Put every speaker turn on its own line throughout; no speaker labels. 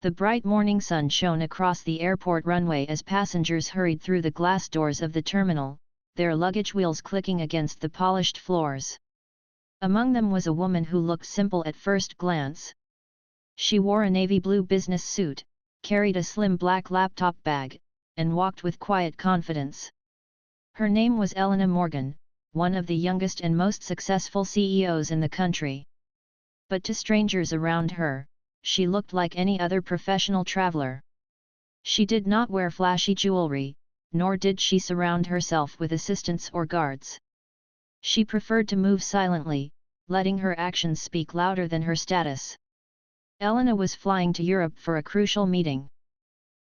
The bright morning sun shone across the airport runway as passengers hurried through the glass doors of the terminal, their luggage wheels clicking against the polished floors. Among them was a woman who looked simple at first glance. She wore a navy blue business suit, carried a slim black laptop bag, and walked with quiet confidence. Her name was Elena Morgan, one of the youngest and most successful CEOs in the country. But to strangers around her, she looked like any other professional traveler. She did not wear flashy jewelry, nor did she surround herself with assistants or guards. She preferred to move silently, letting her actions speak louder than her status. Elena was flying to Europe for a crucial meeting.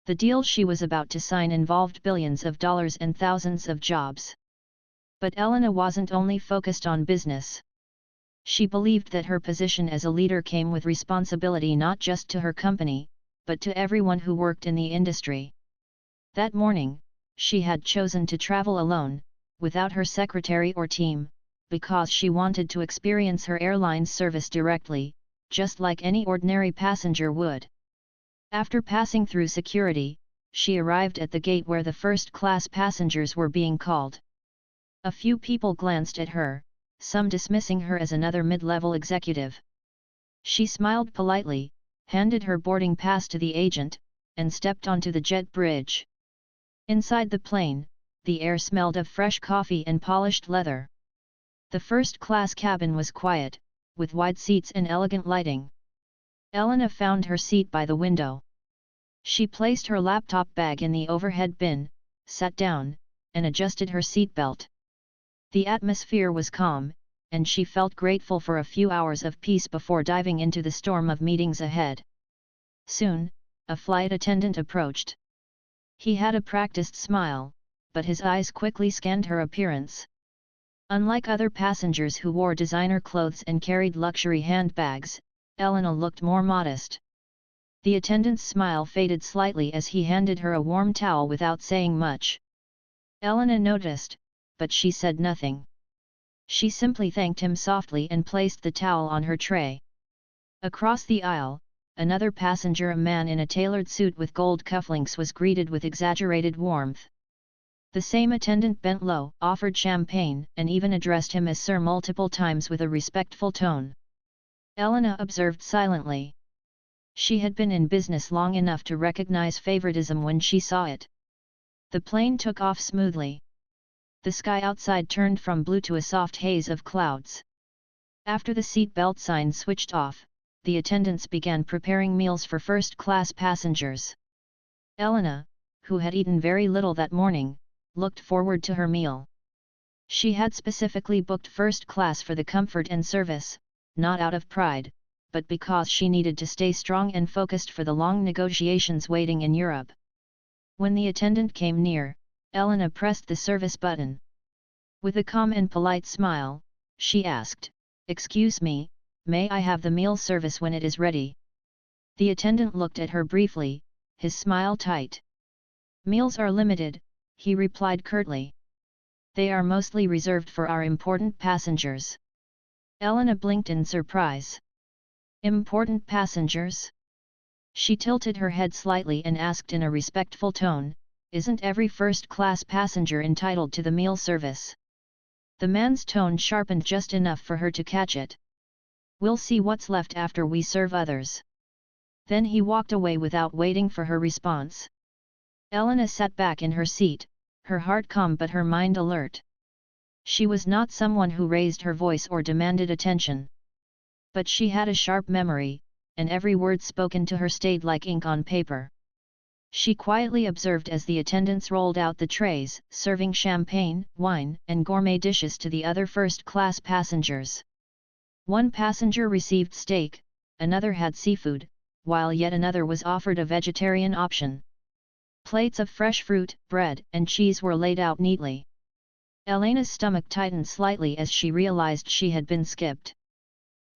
The deal she was about to sign involved billions of dollars and thousands of jobs. But Elena wasn't only focused on business. She believed that her position as a leader came with responsibility not just to her company, but to everyone who worked in the industry. That morning, she had chosen to travel alone, without her secretary or team, because she wanted to experience her airline's service directly, just like any ordinary passenger would. After passing through security, she arrived at the gate where the first-class passengers were being called. A few people glanced at her, some dismissing her as another mid-level executive. She smiled politely, handed her boarding pass to the agent, and stepped onto the jet bridge. Inside the plane, the air smelled of fresh coffee and polished leather. The first-class cabin was quiet, with wide seats and elegant lighting. Elena found her seat by the window. She placed her laptop bag in the overhead bin, sat down, and adjusted her seatbelt. The atmosphere was calm, and she felt grateful for a few hours of peace before diving into the storm of meetings ahead. Soon, a flight attendant approached. He had a practiced smile, but his eyes quickly scanned her appearance. Unlike other passengers who wore designer clothes and carried luxury handbags, Elena looked more modest. The attendant's smile faded slightly as he handed her a warm towel without saying much. Elena noticed, but she said nothing. She simply thanked him softly and placed the towel on her tray. Across the aisle, another passenger, a man in a tailored suit with gold cufflinks, was greeted with exaggerated warmth. The same attendant bent low, offered champagne, and even addressed him as sir multiple times with a respectful tone. Elena observed silently. She had been in business long enough to recognize favoritism when she saw it. The plane took off smoothly. The sky outside turned from blue to a soft haze of clouds. After the seat belt sign switched off, the attendants began preparing meals for first-class passengers. Elena, who had eaten very little that morning, looked forward to her meal. She had specifically booked first class for the comfort and service, not out of pride, but because she needed to stay strong and focused for the long negotiations waiting in Europe. When the attendant came near, Elena pressed the service button. With a calm and polite smile, she asked, "Excuse me, may I have the meal service when it is ready?" The attendant looked at her briefly, his smile tight. "Meals are limited," he replied curtly. "They are mostly reserved for our important passengers." Elena blinked in surprise. "Important passengers?" She tilted her head slightly and asked in a respectful tone, "Isn't every first-class passenger entitled to the meal service?" The man's tone sharpened just enough for her to catch it. "We'll see what's left after we serve others." Then he walked away without waiting for her response. Elena sat back in her seat, her heart calm but her mind alert. She was not someone who raised her voice or demanded attention. But she had a sharp memory, and every word spoken to her stayed like ink on paper. She quietly observed as the attendants rolled out the trays, serving champagne, wine, and gourmet dishes to the other first-class passengers. One passenger received steak, another had seafood, while yet another was offered a vegetarian option. Plates of fresh fruit, bread, and cheese were laid out neatly. Elena's stomach tightened slightly as she realized she had been skipped.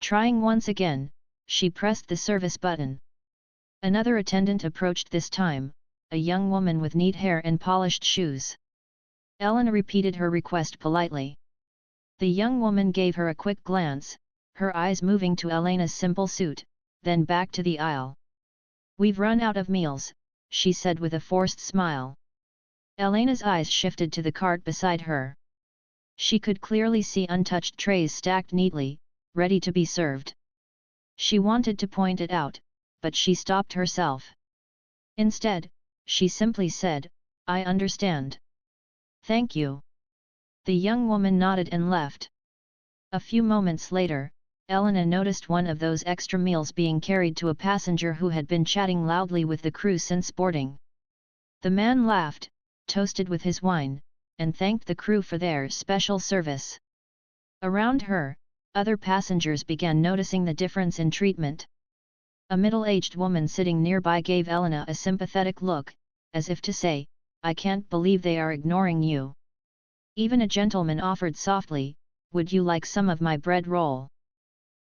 Trying once again, she pressed the service button. Another attendant approached this time, a young woman with neat hair and polished shoes. Elena repeated her request politely. The young woman gave her a quick glance, her eyes moving to Elena's simple suit, then back to the aisle. "We've run out of meals," she said with a forced smile. Elena's eyes shifted to the cart beside her. She could clearly see untouched trays stacked neatly, ready to be served. She wanted to point it out, but she stopped herself. Instead, she simply said, "I understand. Thank you." The young woman nodded and left. A few moments later, Elena noticed one of those extra meals being carried to a passenger who had been chatting loudly with the crew since boarding. The man laughed, toasted with his wine, and thanked the crew for their special service. Around her, other passengers began noticing the difference in treatment. A middle-aged woman sitting nearby gave Elena a sympathetic look, as if to say, "I can't believe they are ignoring you." Even a gentleman offered softly, "Would you like some of my bread roll?"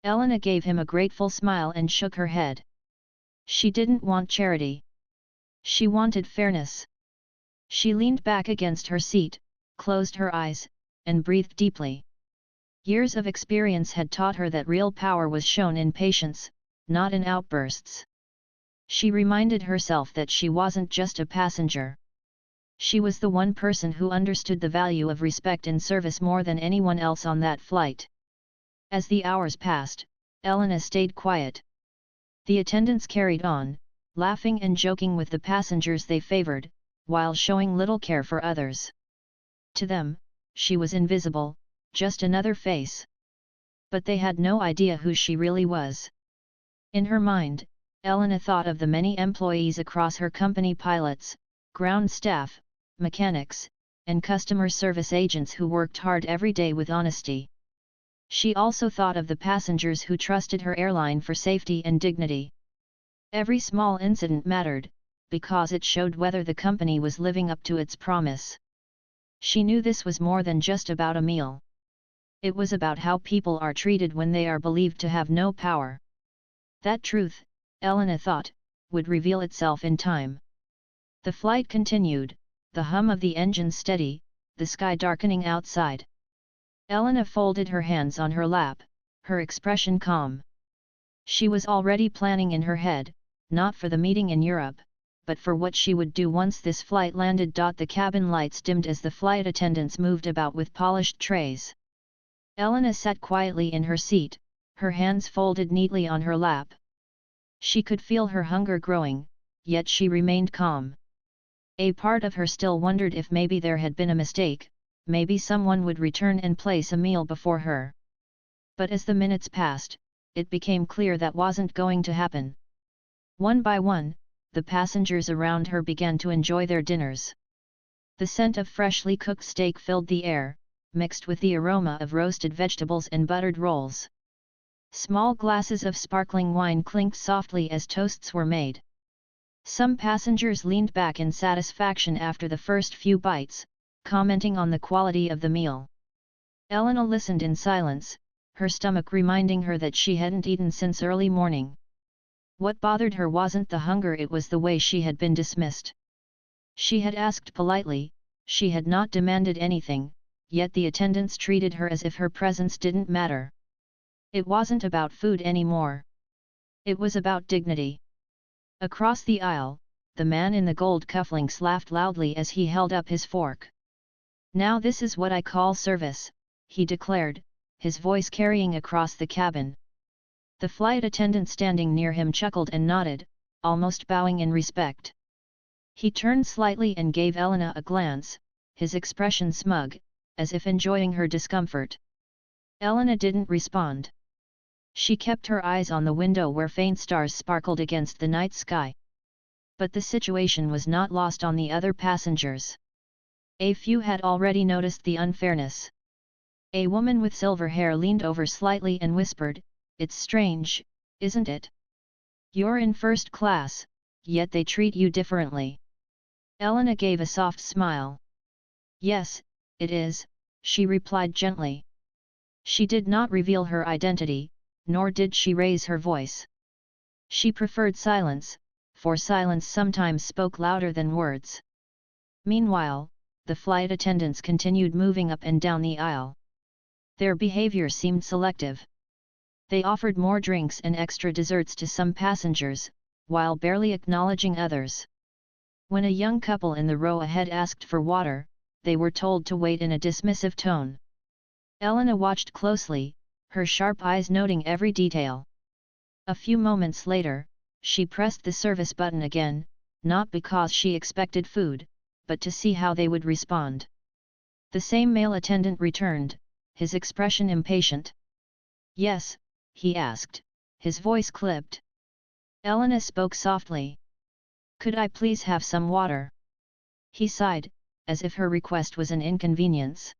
Elena gave him a grateful smile and shook her head. She didn't want charity. She wanted fairness. She leaned back against her seat, closed her eyes, and breathed deeply. Years of experience had taught her that real power was shown in patience, not in outbursts. She reminded herself that she wasn't just a passenger. She was the one person who understood the value of respect and service more than anyone else on that flight. As the hours passed, Elena stayed quiet. The attendants carried on, laughing and joking with the passengers they favored, while showing little care for others. To them, she was invisible, just another face. But they had no idea who she really was. In her mind, Elena thought of the many employees across her company: pilots, ground staff, mechanics, and customer service agents who worked hard every day with honesty. She also thought of the passengers who trusted her airline for safety and dignity. Every small incident mattered, because it showed whether the company was living up to its promise. She knew this was more than just about a meal. It was about how people are treated when they are believed to have no power. That truth, Elena thought, would reveal itself in time. The flight continued, the hum of the engine steady, the sky darkening outside. Elena folded her hands on her lap, her expression calm. She was already planning in her head, not for the meeting in Europe, but for what she would do once this flight landed. The cabin lights dimmed as the flight attendants moved about with polished trays. Elena sat quietly in her seat, her hands folded neatly on her lap. She could feel her hunger growing, yet she remained calm. A part of her still wondered if maybe there had been a mistake, maybe someone would return and place a meal before her. But as the minutes passed, it became clear that wasn't going to happen. One by one, the passengers around her began to enjoy their dinners. The scent of freshly cooked steak filled the air, mixed with the aroma of roasted vegetables and buttered rolls. Small glasses of sparkling wine clinked softly as toasts were made. Some passengers leaned back in satisfaction after the first few bites, commenting on the quality of the meal. Elena listened in silence, her stomach reminding her that she hadn't eaten since early morning. What bothered her wasn't the hunger, it was the way she had been dismissed. She had asked politely, she had not demanded anything, yet the attendants treated her as if her presence didn't matter. It wasn't about food anymore. It was about dignity. Across the aisle, the man in the gold cufflinks laughed loudly as he held up his fork. "Now this is what I call service," he declared, his voice carrying across the cabin. The flight attendant standing near him chuckled and nodded, almost bowing in respect. He turned slightly and gave Elena a glance, his expression smug, as if enjoying her discomfort. Elena didn't respond. She kept her eyes on the window where faint stars sparkled against the night sky. But the situation was not lost on the other passengers. A few had already noticed the unfairness. A woman with silver hair leaned over slightly and whispered, "It's strange, isn't it? You're in first class, yet they treat you differently." Elena gave a soft smile. "Yes, it is," she replied gently. She did not reveal her identity, nor did she raise her voice. She preferred silence, for silence sometimes spoke louder than words. Meanwhile, the flight attendants continued moving up and down the aisle. Their behavior seemed selective. They offered more drinks and extra desserts to some passengers, while barely acknowledging others. When a young couple in the row ahead asked for water, they were told to wait in a dismissive tone. Elena watched closely, her sharp eyes noting every detail. A few moments later, she pressed the service button again, not because she expected food, but to see how they would respond. The same male attendant returned, his expression impatient. "Yes," he asked, his voice clipped. Elena spoke softly. "Could I please have some water?" He sighed, as if her request was an inconvenience.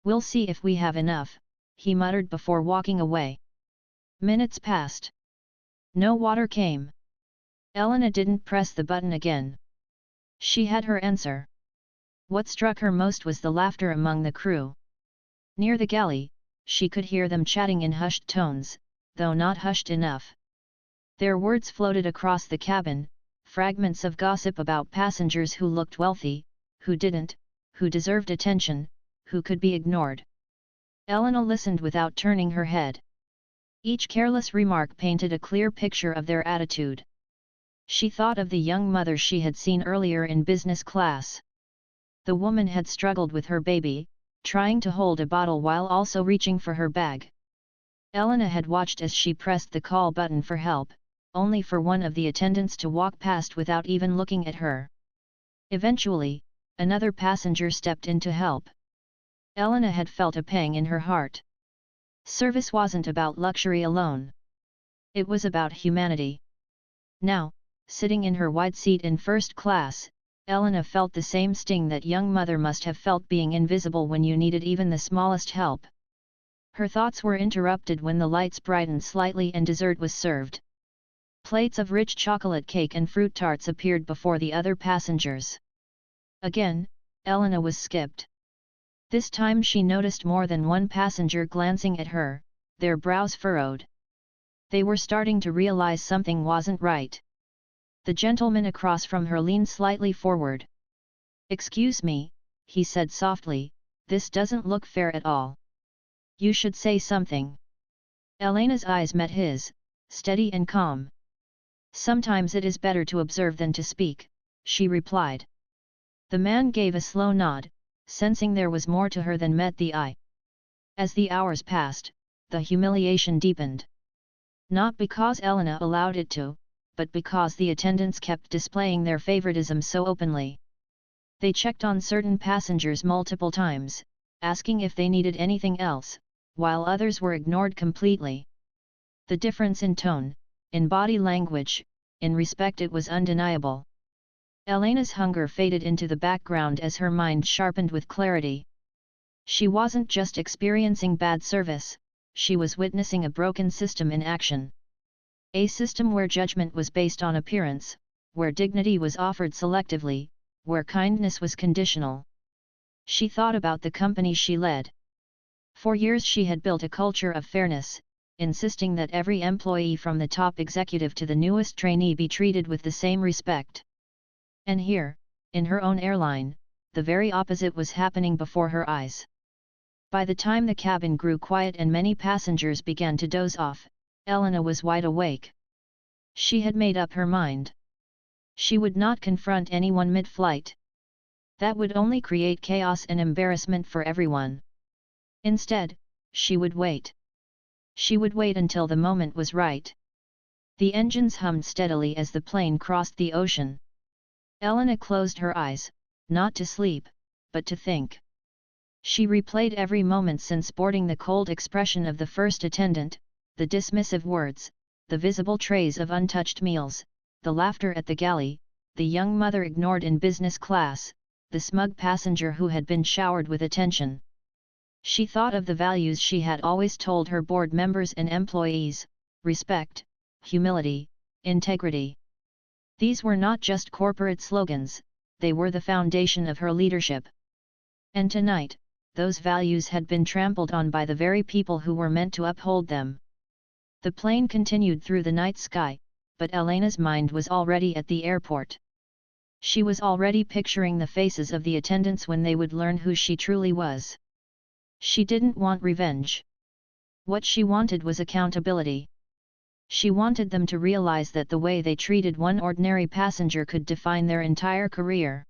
"We'll see if we have enough," he muttered before walking away. Minutes passed. No water came. Elena didn't press the button again. She had her answer. What struck her most was the laughter among the crew. Near the galley, she could hear them chatting in hushed tones, though not hushed enough. Their words floated across the cabin, fragments of gossip about passengers who looked wealthy, who didn't, who deserved attention, who could be ignored. Elena listened without turning her head. Each careless remark painted a clear picture of their attitude. She thought of the young mother she had seen earlier in business class. The woman had struggled with her baby, trying to hold a bottle while also reaching for her bag. Elena had watched as she pressed the call button for help, only for one of the attendants to walk past without even looking at her. Eventually, another passenger stepped in to help. Elena had felt a pang in her heart. Service wasn't about luxury alone. It was about humanity. Now, sitting in her wide seat in first class, Elena felt the same sting that young mother must have felt being invisible when you needed even the smallest help. Her thoughts were interrupted when the lights brightened slightly and dessert was served. Plates of rich chocolate cake and fruit tarts appeared before the other passengers. Again, Elena was skipped. This time she noticed more than one passenger glancing at her, their brows furrowed. They were starting to realize something wasn't right. The gentleman across from her leaned slightly forward. "Excuse me," he said softly, "this doesn't look fair at all. You should say something." Elena's eyes met his, steady and calm. "Sometimes it is better to observe than to speak," she replied. The man gave a slow nod, sensing there was more to her than met the eye. As the hours passed, the humiliation deepened. Not because Elena allowed it to, but because the attendants kept displaying their favoritism so openly. They checked on certain passengers multiple times, asking if they needed anything else, while others were ignored completely. The difference in tone, in body language, in respect, it was undeniable. Elena's hunger faded into the background as her mind sharpened with clarity. She wasn't just experiencing bad service, she was witnessing a broken system in action. A system where judgment was based on appearance, where dignity was offered selectively, where kindness was conditional. She thought about the company she led. For years she had built a culture of fairness, insisting that every employee from the top executive to the newest trainee be treated with the same respect. And here, in her own airline, the very opposite was happening before her eyes. By the time the cabin grew quiet and many passengers began to doze off, Elena was wide awake. She had made up her mind. She would not confront anyone mid-flight. That would only create chaos and embarrassment for everyone. Instead, she would wait. She would wait until the moment was right. The engines hummed steadily as the plane crossed the ocean. Elena closed her eyes, not to sleep, but to think. She replayed every moment since boarding, the cold expression of the first attendant, the dismissive words, the visible trays of untouched meals, the laughter at the galley, the young mother ignored in business class, the smug passenger who had been showered with attention. She thought of the values she had always told her board members and employees: respect, humility, integrity. These were not just corporate slogans, they were the foundation of her leadership. And tonight, those values had been trampled on by the very people who were meant to uphold them. The plane continued through the night sky, but Elena's mind was already at the airport. She was already picturing the faces of the attendants when they would learn who she truly was. She didn't want revenge. What she wanted was accountability. She wanted them to realize that the way they treated one ordinary passenger could define their entire career.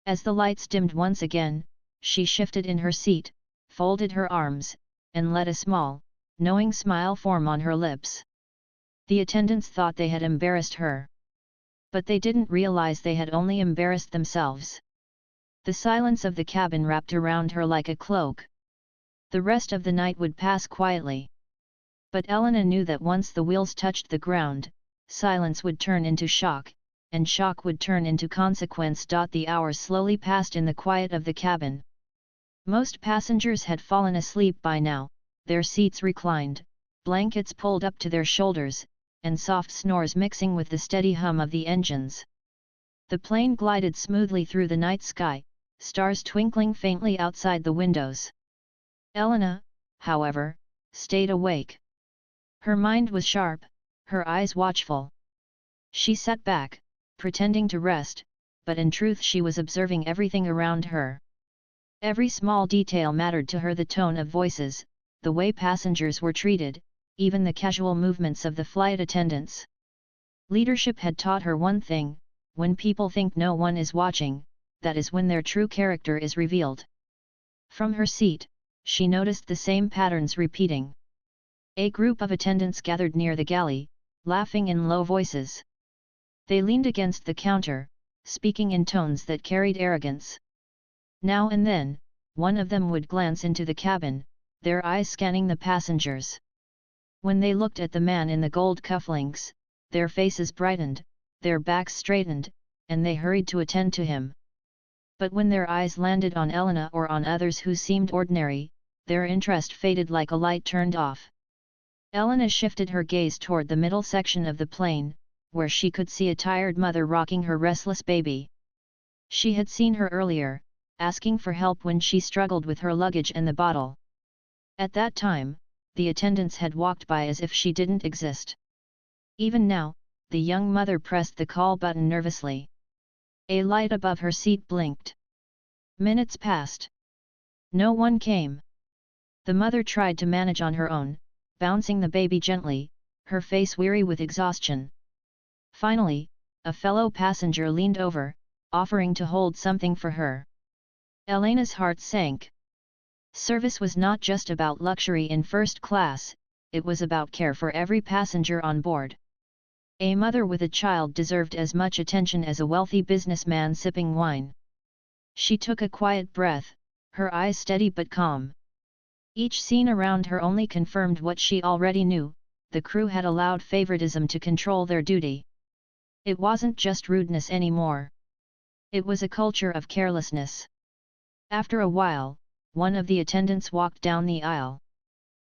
As the lights dimmed once again, she shifted in her seat, folded her arms, and let a small, knowing smile form on her lips. The attendants thought they had embarrassed her. But they didn't realize they had only embarrassed themselves. The silence of the cabin wrapped around her like a cloak. The rest of the night would pass quietly. But Elena knew that once the wheels touched the ground, silence would turn into shock, and shock would turn into consequence. The hours slowly passed in the quiet of the cabin. Most passengers had fallen asleep by now, their seats reclined, blankets pulled up to their shoulders, and soft snores mixing with the steady hum of the engines. The plane glided smoothly through the night sky, stars twinkling faintly outside the windows. Elena, however, stayed awake. Her mind was sharp, her eyes watchful. She sat back, pretending to rest, but in truth she was observing everything around her. Every small detail mattered to her: the tone of voices, the way passengers were treated, even the casual movements of the flight attendants. Leadership had taught her one thing: when people think no one is watching, that is when their true character is revealed. From her seat, she noticed the same patterns repeating. A group of attendants gathered near the galley, laughing in low voices. They leaned against the counter, speaking in tones that carried arrogance. Now and then, one of them would glance into the cabin, their eyes scanning the passengers. When they looked at the man in the gold cufflinks, their faces brightened, their backs straightened, and they hurried to attend to him. But when their eyes landed on Elena or on others who seemed ordinary, their interest faded like a light turned off. Elena shifted her gaze toward the middle section of the plane, where she could see a tired mother rocking her restless baby. She had seen her earlier, asking for help when she struggled with her luggage and the bottle. At that time, the attendants had walked by as if she didn't exist. Even now, the young mother pressed the call button nervously. A light above her seat blinked. Minutes passed. No one came. The mother tried to manage on her own, bouncing the baby gently, her face weary with exhaustion. Finally, a fellow passenger leaned over, offering to hold something for her. Elena's heart sank. Service was not just about luxury in first class, it was about care for every passenger on board. A mother with a child deserved as much attention as a wealthy businessman sipping wine. She took a quiet breath, her eyes steady but calm. Each scene around her only confirmed what she already knew: the crew had allowed favoritism to control their duty. It wasn't just rudeness anymore. It was a culture of carelessness. After a while, one of the attendants walked down the aisle.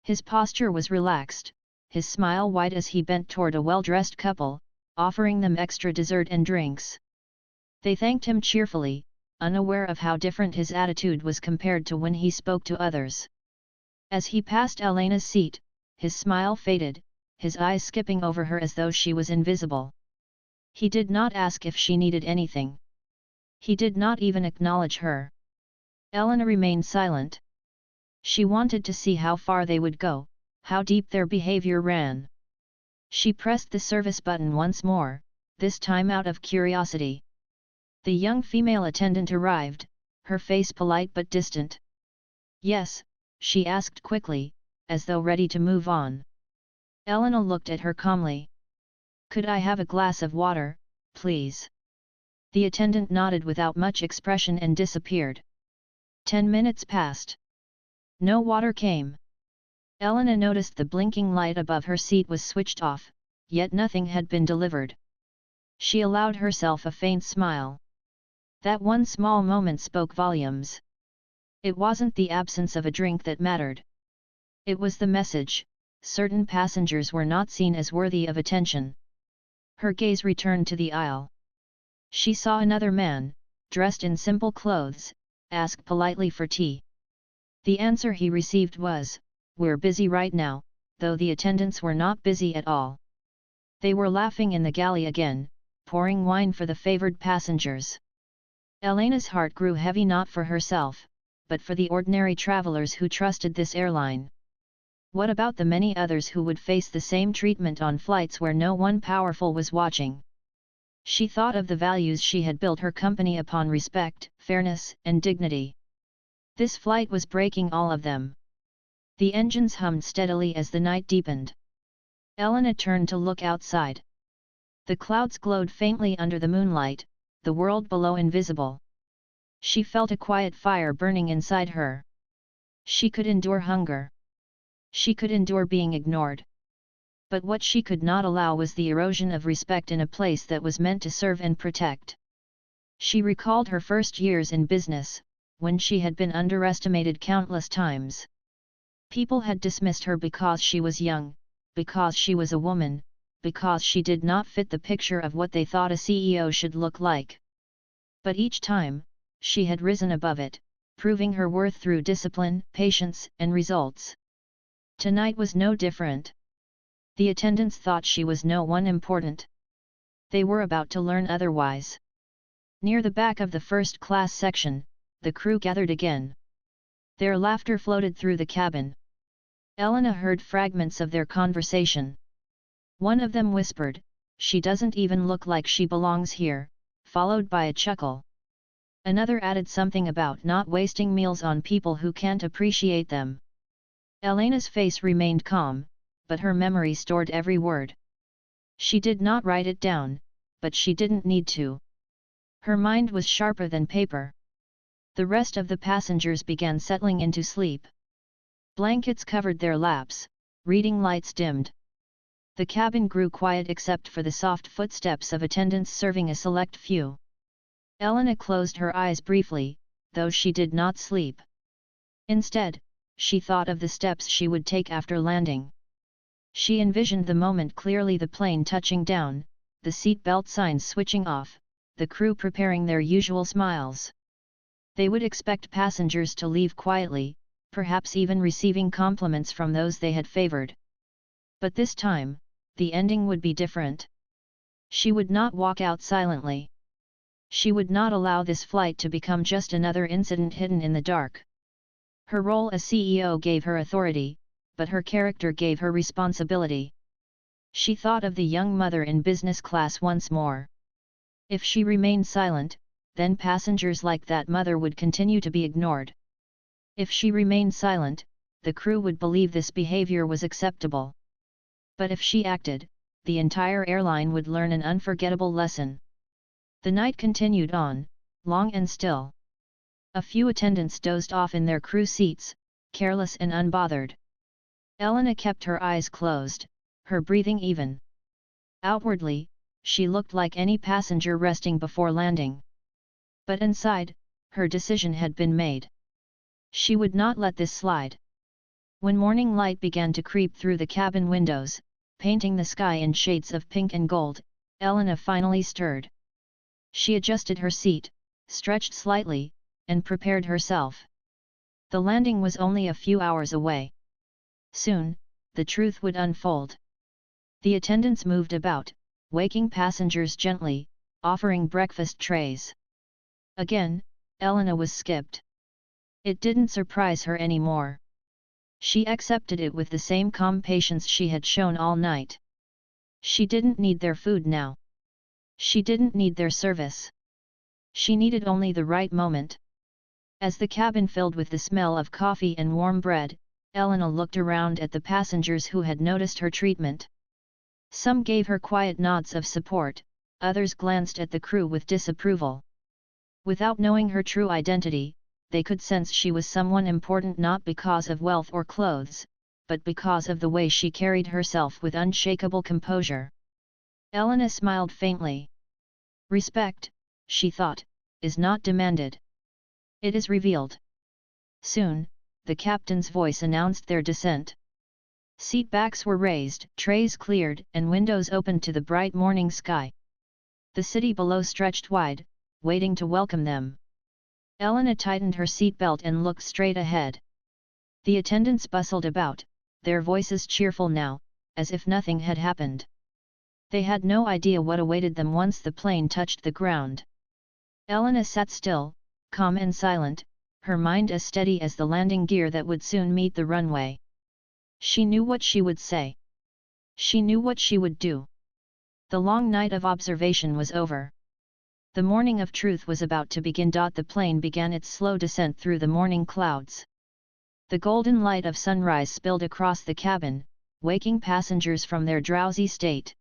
His posture was relaxed, his smile wide as he bent toward a well-dressed couple, offering them extra dessert and drinks. They thanked him cheerfully, unaware of how different his attitude was compared to when he spoke to others. As he passed Elena's seat, his smile faded, his eyes skipping over her as though she was invisible. He did not ask if she needed anything. He did not even acknowledge her. Elena remained silent. She wanted to see how far they would go, how deep their behavior ran. She pressed the service button once more, this time out of curiosity. The young female attendant arrived, her face polite but distant. "Yes," she asked quickly, as though ready to move on. Elena looked at her calmly. "Could I have a glass of water, please?" The attendant nodded without much expression and disappeared. 10 minutes passed. No water came. Elena noticed the blinking light above her seat was switched off, yet nothing had been delivered. She allowed herself a faint smile. That one small moment spoke volumes. It wasn't the absence of a drink that mattered. It was the message: certain passengers were not seen as worthy of attention. Her gaze returned to the aisle. She saw another man, dressed in simple clothes, ask politely for tea. The answer he received was, "We're busy right now," though the attendants were not busy at all. They were laughing in the galley again, pouring wine for the favored passengers. Elena's heart grew heavy, not for herself, but for the ordinary travelers who trusted this airline. What about the many others who would face the same treatment on flights where no one powerful was watching? She thought of the values she had built her company upon: respect, fairness, and dignity. This flight was breaking all of them. The engines hummed steadily as the night deepened. Elena turned to look outside. The clouds glowed faintly under the moonlight, the world below invisible. She felt a quiet fire burning inside her. She could endure hunger. She could endure being ignored. But what she could not allow was the erosion of respect in a place that was meant to serve and protect. She recalled her first years in business, when she had been underestimated countless times. People had dismissed her because she was young, because she was a woman, because she did not fit the picture of what they thought a CEO should look like. But each time, she had risen above it, proving her worth through discipline, patience, and results. Tonight was no different. The attendants thought she was no one important. They were about to learn otherwise. Near the back of the first-class section, the crew gathered again. Their laughter floated through the cabin. Elena heard fragments of their conversation. One of them whispered, "She doesn't even look like she belongs here," followed by a chuckle. Another added something about not wasting meals on people who can't appreciate them. Elena's face remained calm, but her memory stored every word. She did not write it down, but she didn't need to. Her mind was sharper than paper. The rest of the passengers began settling into sleep. Blankets covered their laps, reading lights dimmed. The cabin grew quiet except for the soft footsteps of attendants serving a select few. Elena closed her eyes briefly, though she did not sleep. Instead, she thought of the steps she would take after landing. She envisioned the moment clearly: the plane touching down, the seat belt signs switching off, the crew preparing their usual smiles. They would expect passengers to leave quietly, perhaps even receiving compliments from those they had favored. But this time, the ending would be different. She would not walk out silently. She would not allow this flight to become just another incident hidden in the dark. Her role as CEO gave her authority, but her character gave her responsibility. She thought of the young mother in business class once more. If she remained silent, then passengers like that mother would continue to be ignored. If she remained silent, the crew would believe this behavior was acceptable. But if she acted, the entire airline would learn an unforgettable lesson. The night continued on, long and still. A few attendants dozed off in their crew seats, careless and unbothered. Elena kept her eyes closed, her breathing even. Outwardly, she looked like any passenger resting before landing. But inside, her decision had been made. She would not let this slide. When morning light began to creep through the cabin windows, painting the sky in shades of pink and gold, Elena finally stirred. She adjusted her seat, stretched slightly, and prepared herself. The landing was only a few hours away. Soon, the truth would unfold. The attendants moved about, waking passengers gently, offering breakfast trays. Again, Elena was skipped. It didn't surprise her anymore. She accepted it with the same calm patience she had shown all night. She didn't need their food now. She didn't need their service. She needed only the right moment. As the cabin filled with the smell of coffee and warm bread, Elena looked around at the passengers who had noticed her treatment. Some gave her quiet nods of support, others glanced at the crew with disapproval. Without knowing her true identity, they could sense she was someone important not because of wealth or clothes, but because of the way she carried herself with unshakable composure. Elena smiled faintly. Respect, she thought, is not demanded. It is revealed. Soon, the captain's voice announced their descent. Seat backs were raised, trays cleared, and windows opened to the bright morning sky. The city below stretched wide, waiting to welcome them. Elena tightened her seatbelt and looked straight ahead. The attendants bustled about, their voices cheerful now, as if nothing had happened. They had no idea what awaited them once the plane touched the ground. Elena sat still, calm and silent, her mind as steady as the landing gear that would soon meet the runway. She knew what she would say. She knew what she would do. The long night of observation was over. The morning of truth was about to begin. The plane began its slow descent through the morning clouds. The golden light of sunrise spilled across the cabin, waking passengers from their drowsy state.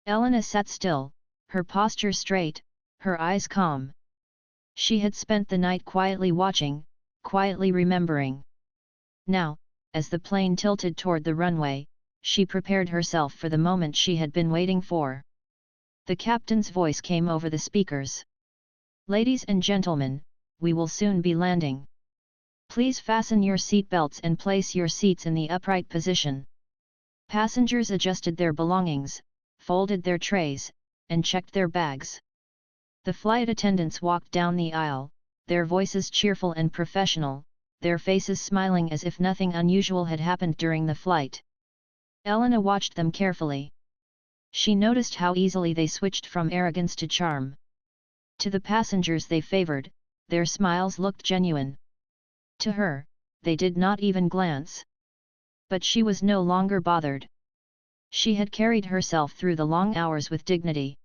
Elena sat still, her posture straight, her eyes calm. She had spent the night quietly watching, quietly remembering. Now, as the plane tilted toward the runway, she prepared herself for the moment she had been waiting for. The captain's voice came over the speakers. "Ladies and gentlemen, we will soon be landing. Please fasten your seatbelts and place your seats in the upright position." Passengers adjusted their belongings, folded their trays, and checked their bags. The flight attendants walked down the aisle, their voices cheerful and professional, their faces smiling as if nothing unusual had happened during the flight. Elena watched them carefully. She noticed how easily they switched from arrogance to charm. To the passengers they favored, their smiles looked genuine. To her, they did not even glance. But she was no longer bothered. She had carried herself through the long hours with dignity.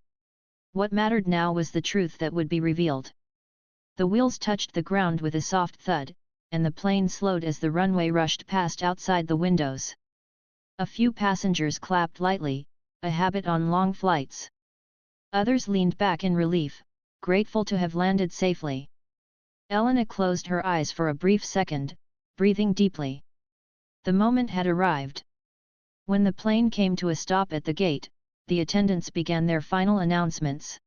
What mattered now was the truth that would be revealed. The wheels touched the ground with a soft thud, and the plane slowed as the runway rushed past outside the windows. A few passengers clapped lightly, a habit on long flights. Others leaned back in relief, grateful to have landed safely. Elena closed her eyes for a brief second, breathing deeply. The moment had arrived. When the plane came to a stop at the gate, the attendants began their final announcements.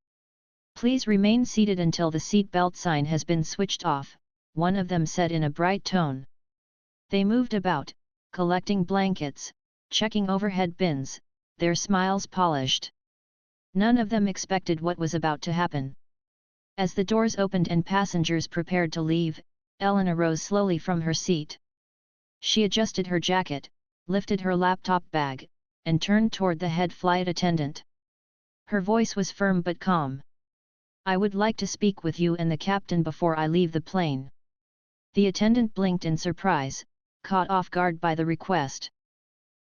"Please remain seated until the seat belt sign has been switched off," one of them said in a bright tone. They moved about, collecting blankets, checking overhead bins, their smiles polished. None of them expected what was about to happen. As the doors opened and passengers prepared to leave, Elena rose slowly from her seat. She adjusted her jacket, lifted her laptop bag, and turned toward the head flight attendant. Her voice was firm but calm. "I would like to speak with you and the captain before I leave the plane." The attendant blinked in surprise, caught off guard by the request.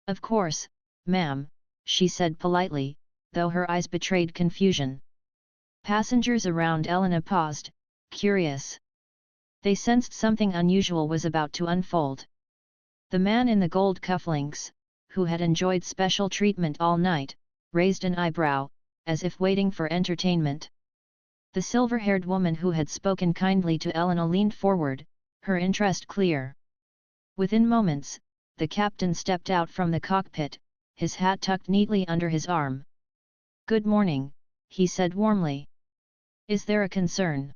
"Of course, ma'am," she said politely, though her eyes betrayed confusion. Passengers around Elena paused, curious. They sensed something unusual was about to unfold. The man in the gold cufflinks, who had enjoyed special treatment all night, raised an eyebrow, as if waiting for entertainment. The silver-haired woman who had spoken kindly to Elena leaned forward, her interest clear. Within moments, the captain stepped out from the cockpit, his hat tucked neatly under his arm. "Good morning," he said warmly. "Is there a concern?"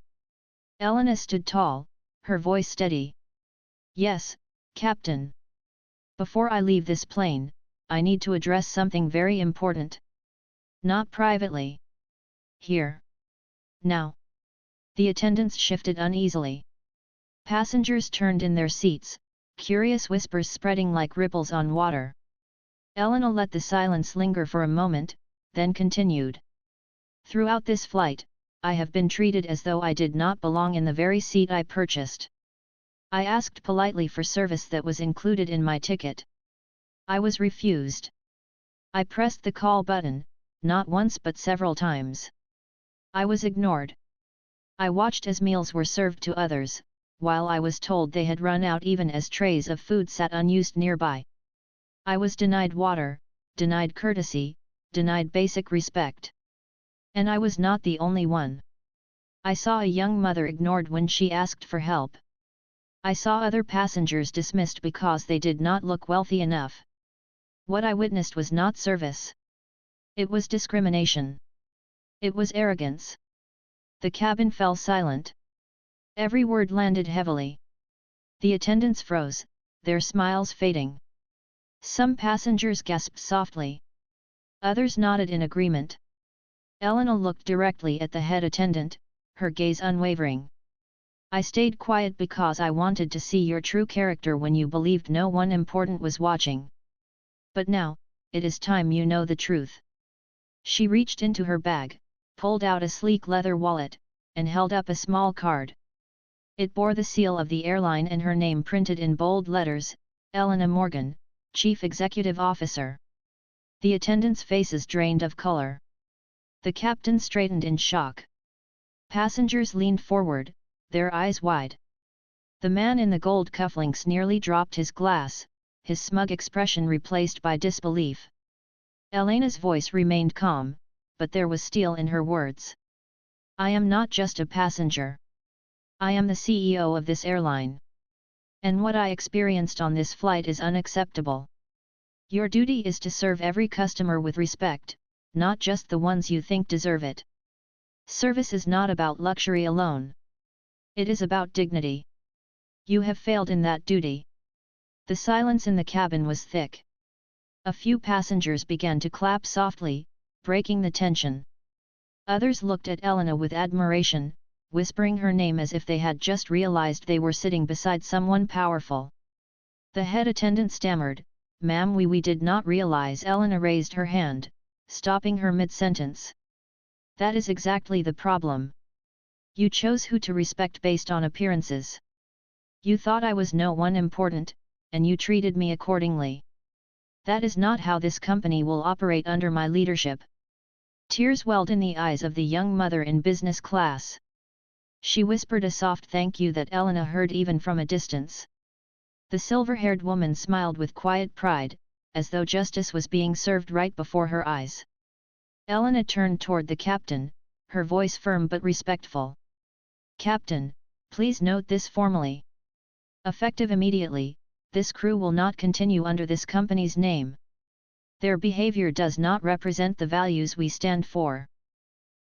Elena stood tall, her voice steady. "Yes, Captain. Before I leave this plane, I need to address something very important. Not privately. Here. Now." The attendants shifted uneasily. Passengers turned in their seats, curious whispers spreading like ripples on water. Elena let the silence linger for a moment, then continued. "Throughout this flight, I have been treated as though I did not belong in the very seat I purchased. I asked politely for service that was included in my ticket. I was refused. I pressed the call button, not once but several times. I was ignored. I watched as meals were served to others, while I was told they had run out even as trays of food sat unused nearby. I was denied water, denied courtesy, denied basic respect. And I was not the only one. I saw a young mother ignored when she asked for help. I saw other passengers dismissed because they did not look wealthy enough. What I witnessed was not service. It was discrimination. It was arrogance." The cabin fell silent. Every word landed heavily. The attendants froze, their smiles fading. Some passengers gasped softly. Others nodded in agreement. Elena looked directly at the head attendant, her gaze unwavering. "I stayed quiet because I wanted to see your true character when you believed no one important was watching. But now, it is time you know the truth." She reached into her bag, pulled out a sleek leather wallet, and held up a small card. It bore the seal of the airline and her name printed in bold letters, Elena Morgan, Chief Executive Officer. The attendants' faces drained of color. The captain straightened in shock. Passengers leaned forward, their eyes wide. The man in the gold cufflinks nearly dropped his glass, his smug expression replaced by disbelief. Elena's voice remained calm, but there was steel in her words. I am not just a passenger. I am the CEO of this airline. And what I experienced on this flight is unacceptable. Your duty is to serve every customer with respect, not just the ones you think deserve it. Service is not about luxury alone. It is about dignity. You have failed in that duty. The silence in the cabin was thick. A few passengers began to clap softly, breaking the tension. Others looked at Elena with admiration, whispering her name as if they had just realized they were sitting beside someone powerful. The head attendant stammered, "Ma'am, we did not realize." Elena raised her hand, stopping her mid-sentence. That is exactly the problem. You chose who to respect based on appearances. You thought I was no one important, and you treated me accordingly. That is not how this company will operate under my leadership. Tears welled in the eyes of the young mother in business class. She whispered a soft thank you that Elena heard even from a distance. The silver-haired woman smiled with quiet pride, as though justice was being served right before her eyes. Elena turned toward the captain, her voice firm but respectful. Captain, please note this formally. Effective immediately, this crew will not continue under this company's name. Their behavior does not represent the values we stand for.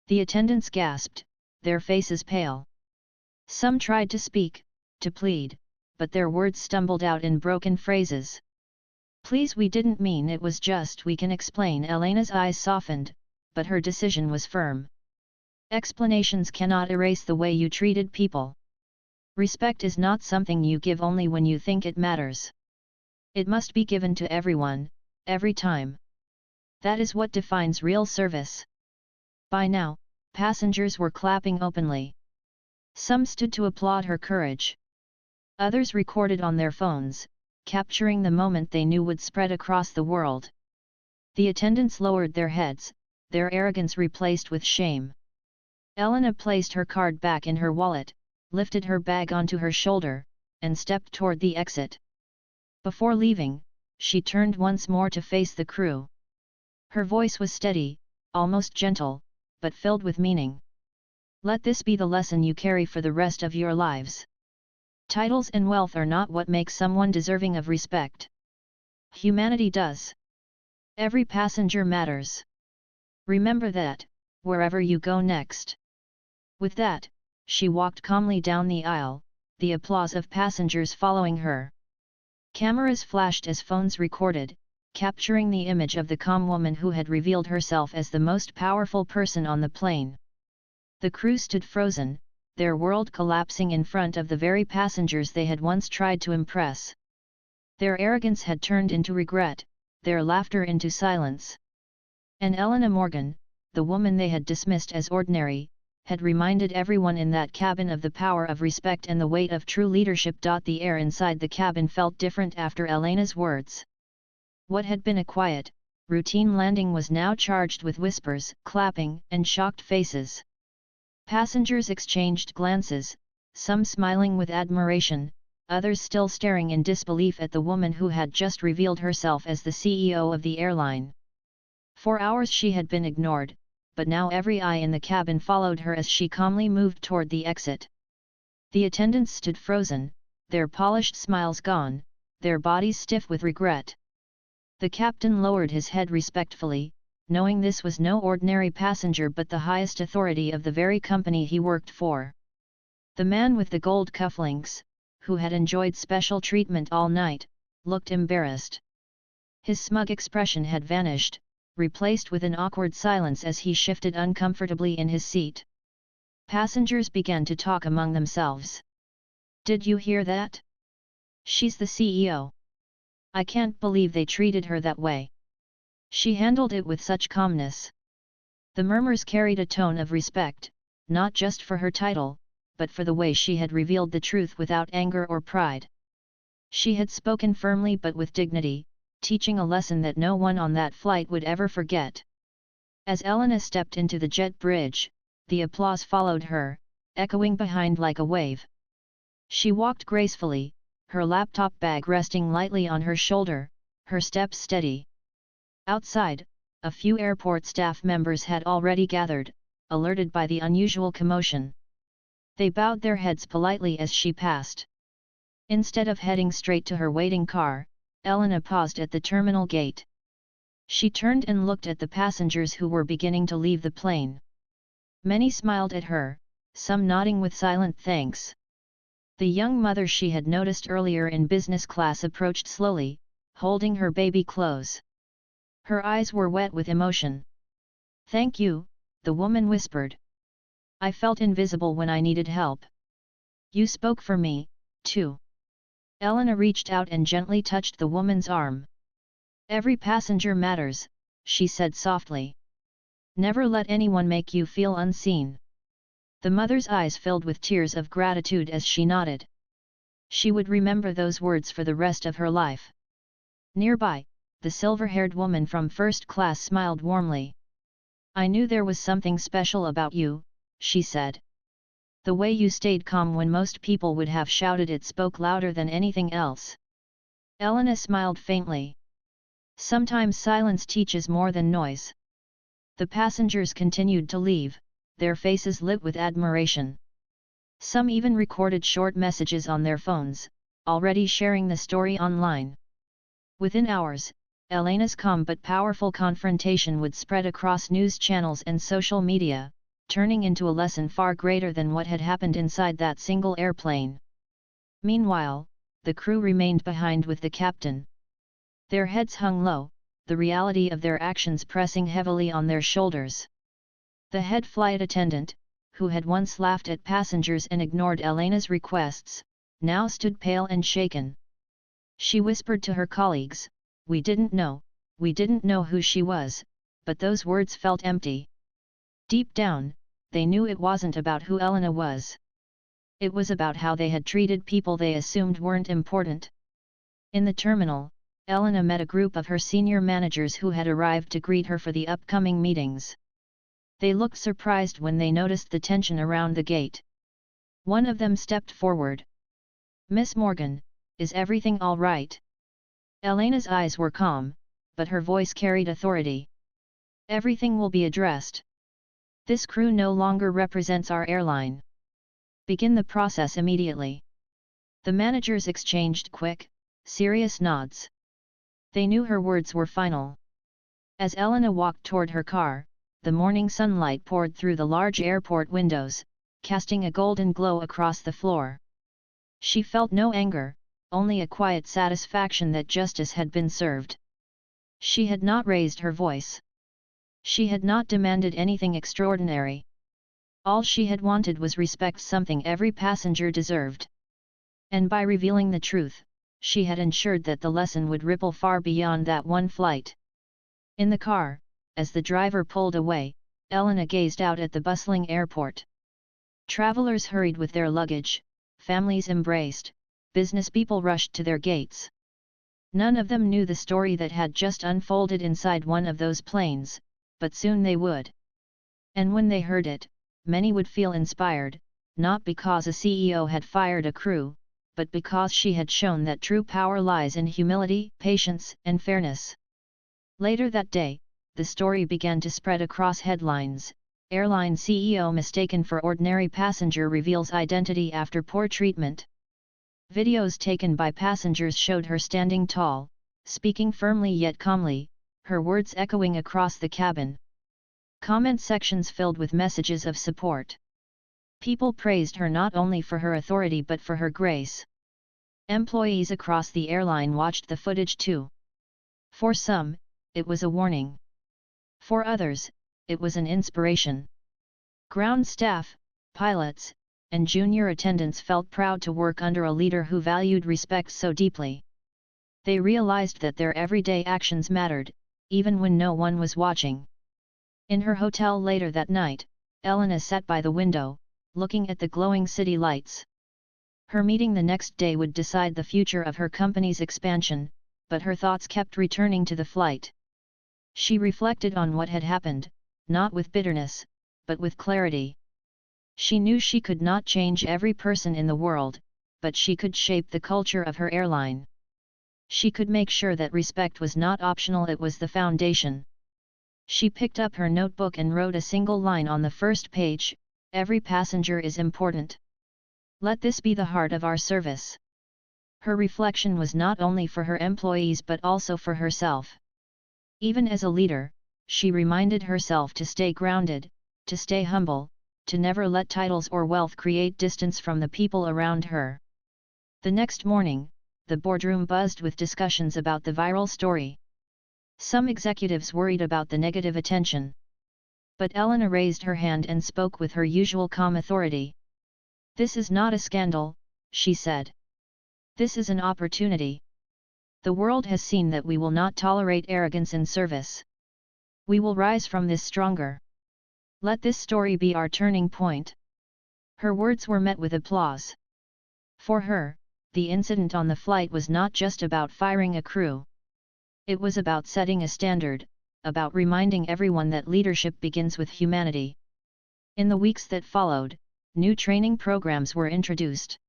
The attendants gasped, their faces pale. Some tried to speak, to plead, but their words stumbled out in broken phrases. Please, we didn't mean it was just. We can explain. Elena's eyes softened, but her decision was firm. Explanations cannot erase the way you treated people. Respect is not something you give only when you think it matters. It must be given to everyone, every time. That is what defines real service. By now, passengers were clapping openly. Some stood to applaud her courage. Others recorded on their phones, capturing the moment they knew would spread across the world. The attendants lowered their heads, their arrogance replaced with shame. Elena placed her card back in her wallet, lifted her bag onto her shoulder, and stepped toward the exit. Before leaving, she turned once more to face the crew. Her voice was steady, almost gentle, but filled with meaning. Let this be the lesson you carry for the rest of your lives. Titles and wealth are not what makes someone deserving of respect. Humanity does. Every passenger matters. Remember that, wherever you go next. With that, she walked calmly down the aisle, the applause of passengers following her. Cameras flashed as phones recorded, capturing the image of the calm woman who had revealed herself as the most powerful person on the plane. The crew stood frozen, their world collapsing in front of the very passengers they had once tried to impress. Their arrogance had turned into regret, their laughter into silence. And Elena Morgan, the woman they had dismissed as ordinary, had reminded everyone in that cabin of the power of respect and the weight of true leadership. The air inside the cabin felt different after Elena's words. What had been a quiet, routine landing was now charged with whispers, clapping, and shocked faces. Passengers exchanged glances, some smiling with admiration, others still staring in disbelief at the woman who had just revealed herself as the CEO of the airline. For hours she had been ignored, but now every eye in the cabin followed her as she calmly moved toward the exit. The attendants stood frozen, their polished smiles gone, their bodies stiff with regret. The captain lowered his head respectfully, knowing this was no ordinary passenger but the highest authority of the very company he worked for. The man with the gold cufflinks, who had enjoyed special treatment all night, looked embarrassed. His smug expression had vanished, replaced with an awkward silence as he shifted uncomfortably in his seat. Passengers began to talk among themselves. Did you hear that? She's the CEO. I can't believe they treated her that way. She handled it with such calmness. The murmurs carried a tone of respect, not just for her title, but for the way she had revealed the truth without anger or pride. She had spoken firmly but with dignity, teaching a lesson that no one on that flight would ever forget. As Elena stepped into the jet bridge, the applause followed her, echoing behind like a wave. She walked gracefully, her laptop bag resting lightly on her shoulder, her steps steady. Outside, a few airport staff members had already gathered, alerted by the unusual commotion. They bowed their heads politely as she passed. Instead of heading straight to her waiting car, Elena paused at the terminal gate. She turned and looked at the passengers who were beginning to leave the plane. Many smiled at her, some nodding with silent thanks. The young mother she had noticed earlier in business class approached slowly, holding her baby close. Her eyes were wet with emotion. "Thank you," the woman whispered. "I felt invisible when I needed help. You spoke for me, too." Elena reached out and gently touched the woman's arm. "Every passenger matters," she said softly. "Never let anyone make you feel unseen." The mother's eyes filled with tears of gratitude as she nodded. She would remember those words for the rest of her life. Nearby, the silver-haired woman from first class smiled warmly. "I knew there was something special about you," she said. "The way you stayed calm when most people would have shouted it spoke louder than anything else." Elena smiled faintly. Sometimes silence teaches more than noise. The passengers continued to leave, their faces lit with admiration. Some even recorded short messages on their phones, already sharing the story online. Within hours, Elena's calm but powerful confrontation would spread across news channels and social media, turning into a lesson far greater than what had happened inside that single airplane. Meanwhile, the crew remained behind with the captain. Their heads hung low, the reality of their actions pressing heavily on their shoulders. The head flight attendant, who had once laughed at passengers and ignored Elena's requests, now stood pale and shaken. She whispered to her colleagues, we didn't know who she was, but those words felt empty. Deep down, they knew it wasn't about who Elena was. It was about how they had treated people they assumed weren't important. In the terminal, Elena met a group of her senior managers who had arrived to greet her for the upcoming meetings. They looked surprised when they noticed the tension around the gate. One of them stepped forward. "Miss Morgan, is everything all right?" Elena's eyes were calm, but her voice carried authority. "Everything will be addressed. This crew no longer represents our airline. Begin the process immediately." The managers exchanged quick, serious nods. They knew her words were final. As Elena walked toward her car, the morning sunlight poured through the large airport windows, casting a golden glow across the floor. She felt no anger, only a quiet satisfaction that justice had been served. She had not raised her voice. She had not demanded anything extraordinary. All she had wanted was respect, something every passenger deserved. And by revealing the truth, she had ensured that the lesson would ripple far beyond that one flight. In the car, as the driver pulled away, Elena gazed out at the bustling airport. Travelers hurried with their luggage, families embraced, business people rushed to their gates. None of them knew the story that had just unfolded inside one of those planes, but soon they would. And when they heard it, many would feel inspired, not because a CEO had fired a crew, but because she had shown that true power lies in humility, patience, and fairness. Later that day, the story began to spread across headlines. Airline CEO mistaken for ordinary passenger reveals identity after poor treatment. Videos taken by passengers showed her standing tall, speaking firmly yet calmly, her words echoing across the cabin. Comment sections filled with messages of support. People praised her not only for her authority but for her grace. Employees across the airline watched the footage too. For some, it was a warning. For others, it was an inspiration. Ground staff, pilots, and junior attendants felt proud to work under a leader who valued respect so deeply. They realized that their everyday actions mattered, even when no one was watching. In her hotel later that night, Elena sat by the window, looking at the glowing city lights. Her meeting the next day would decide the future of her company's expansion, but her thoughts kept returning to the flight. She reflected on what had happened, not with bitterness, but with clarity. She knew she could not change every person in the world, but she could shape the culture of her airline. She could make sure that respect was not optional, it was the foundation. She picked up her notebook and wrote a single line on the first page: "Every passenger is important. Let this be the heart of our service." Her reflection was not only for her employees but also for herself. Even as a leader, she reminded herself to stay grounded, to stay humble, to never let titles or wealth create distance from the people around her. The next morning, the boardroom buzzed with discussions about the viral story. Some executives worried about the negative attention. But Elena raised her hand and spoke with her usual calm authority. "This is not a scandal," she said. "This is an opportunity. The world has seen that we will not tolerate arrogance in service. We will rise from this stronger. Let this story be our turning point." Her words were met with applause. For her, the incident on the flight was not just about firing a crew. It was about setting a standard, about reminding everyone that leadership begins with humanity. In the weeks that followed, new training programs were introduced.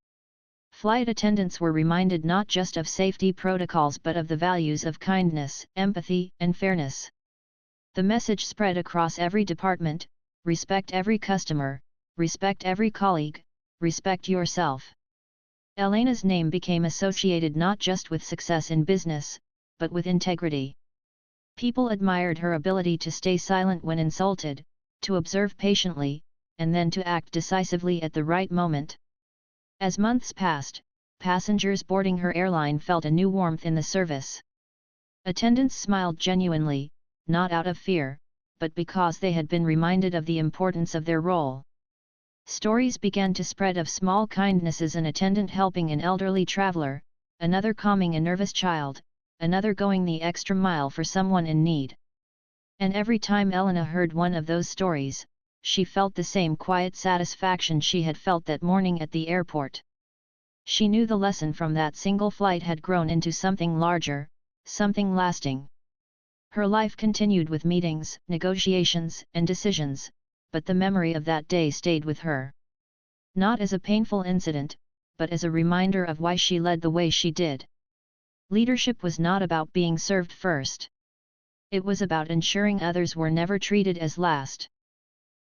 Flight attendants were reminded not just of safety protocols but of the values of kindness, empathy, and fairness. The message spread across every department: respect every customer, respect every colleague, respect yourself. Elena's name became associated not just with success in business, but with integrity. People admired her ability to stay silent when insulted, to observe patiently, and then to act decisively at the right moment. As months passed, passengers boarding her airline felt a new warmth in the service. Attendants smiled genuinely, not out of fear, but because they had been reminded of the importance of their role. Stories began to spread of small kindnesses: an attendant helping an elderly traveler, another calming a nervous child, another going the extra mile for someone in need. And every time Elena heard one of those stories, she felt the same quiet satisfaction she had felt that morning at the airport. She knew the lesson from that single flight had grown into something larger, something lasting. Her life continued with meetings, negotiations, and decisions, but the memory of that day stayed with her. Not as a painful incident, but as a reminder of why she led the way she did. Leadership was not about being served first. It was about ensuring others were never treated as last.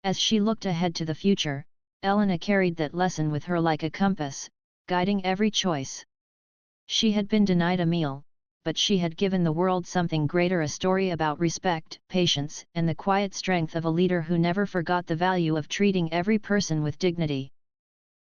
As she looked ahead to the future, Elena carried that lesson with her like a compass, guiding every choice. She had been denied a meal, but she had given the world something greater: a story about respect, patience, and the quiet strength of a leader who never forgot the value of treating every person with dignity.